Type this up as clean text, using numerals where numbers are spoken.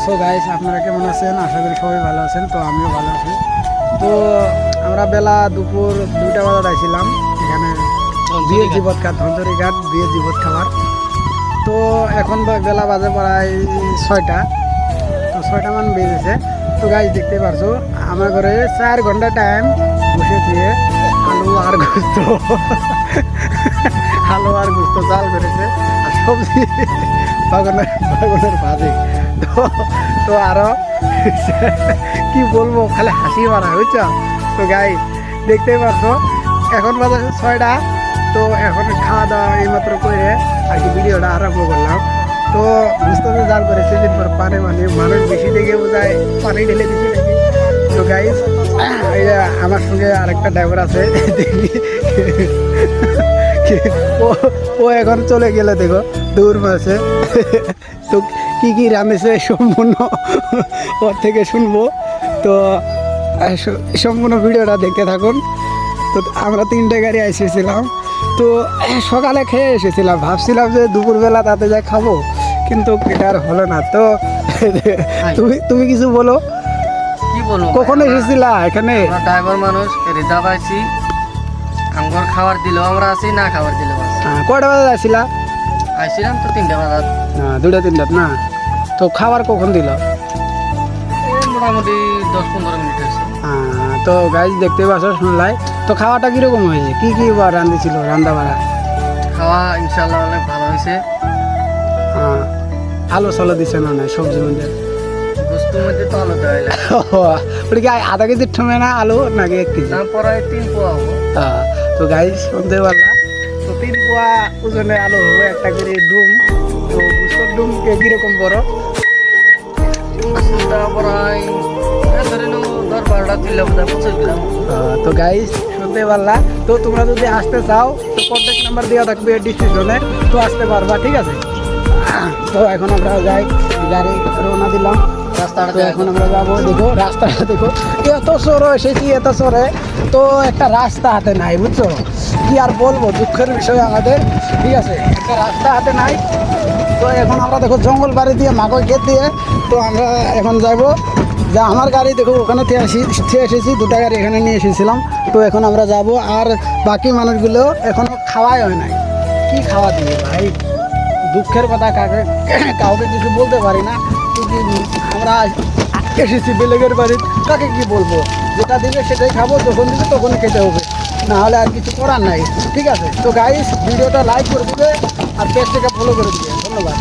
So guys, আপনারা কেমন আছেন? আশা করি সবাই ভালো আছেন। তো আমিও ভালো আছি। তো আমরা বেলা দুপুর 2টা বাজার আইছিলাম এখানে বিয়ের জীবত খাওয়ার, ধনচরি ঘাট বিয়ের জীবত খাবার। তো এখন বেলা বাজে প্রায় 6টা। তো 6টা মান বেজেছে। তো গাইস দেখতে পারছো আমার ঘরে 4 ঘন্টা টাইম বসে দিয়ে আলু আর গোস্ত আলু আর গোস্ত চাল করেছে আর সবজি বাগনের ভাজি। তো তো আরো কি বলবো, খালি হাসি মারা বুঝছো। তো গাইস দেখতেই পারছো এখন বাজে 6টা। তো এখন খাওয়া দাওয়া এইমাত্র করে আর কি ভিডিওটা আরম্ভ করলাম। তো বুঝতে জাল করে সেদিন পর পানি মানুষ বেশি দেখে বোঝায় পানি ঢেলে দিচ্ছে নাকি। তো গাইস আমার সঙ্গে আরেকটা ড্রাইভার আছে ও এখন চলে গেলে দেখো দূর মাসে। তো কি কি রাঁধেছে সম্পূর্ণ ওর থেকে শুনবো। তো সম্পূর্ণ ভিডিওটা দেখতে থাকুন। তো আমরা 3টে গাড়ি এসেছিলাম। তো সকালে খেয়ে এসেছিলাম, ভাবছিলাম যে দুপুরবেলা তাতে যাই খাবো, কিন্তু এটা আর হলো না। তো তুমি কিছু বলো। কি বলবো, কখন এসেছিলা এখানে? ড্রাইভার মানুষ রিজার্ভ আইছি, আঙ্গুর খাবার দিল, আমরা আছি না খাবার দিল। কয়টা বাজে আসছিলা? আইছিলাম তো 3টা বাজার, 2টা 3টা না। তো খাবার কখন দিল? মোটামুটি 10-15 মিনিট হয়েছে। তো গাইজ দেখতে পাচ্ছ শুনলাই। তো খাওয়াটা কিরকম হয়েছে? কি কি রান্ধিছিল রান্না বাড়া? খাওয়া ইনশাল্লাহ অনেক ভালো হয়েছে। আলু সালো দিছে না নাই সবজির মধ্যে? গোস্তুর মধ্যে তো আলু দেওয়া লাগে। ওটা কি আধা কেজির ঠমে না আলু নাকি 1 কেজি? প্রায় 3 পোয়া হবো। তো গাইজ শুনতে পারলাম। তো 3 পোয়া ওজনের আলু হবে, একটা করে ডুম। তো বুঝতে ডুম কিরকম বড়? প্রায় ধরে নেবো 10-12টা দিলে বোধহয় 25 গ্রাম। তো গাইজ শুনতে পারলা। তো তোমরা যদি আসতে চাও তো কন্ট্যাক্ট নাম্বার দেওয়া থাকবে ডিসক্রিপশনে, তো আসতে পারবা, ঠিক আছে। তো এখন আমরা যাই, গাড়ি রওনা দিলাম। রাস্তাটা এখন আমরা যাবো। দেখো রাস্তাটা দেখো, এত সরো এসেছি, এত সরে তো একটা রাস্তা হাতে নাই, বুঝছো। কি আর বলবো, দুঃখের বিষয় আমাদের, ঠিক আছে। একটা রাস্তা হাতে নাই। তো এখন আমরা দেখো জঙ্গল বাড়ি দিয়ে মাগো গেট দিয়ে, তো আমরা এখন যাবো। যা আমার গাড়ি দেখো ওখানে এসেছি, 2টা গাড়ি এখানে নিয়ে এসেছিলাম। তো এখন আমরা যাব। আর বাকি মানুষগুলো এখনো খাওয়াই হয় নাই। কি খাওয়া দিয়ে ভাই, দুঃখের কথা, কাউকে কিছু বলতে পারি না। আমরা এসেছি বেলেগের বাড়ি, কাকে কি বলবো? যেটা দিবে সেটাই খাবো, যখন দিবে তখনই খেতে হবে, না হলে আর কিছু করার নাই, ঠিক আছে। তো গাইস ভিডিওটা লাইক করে দিবে আর পেজটাকে ফলো করে দিবে। ধন্যবাদ।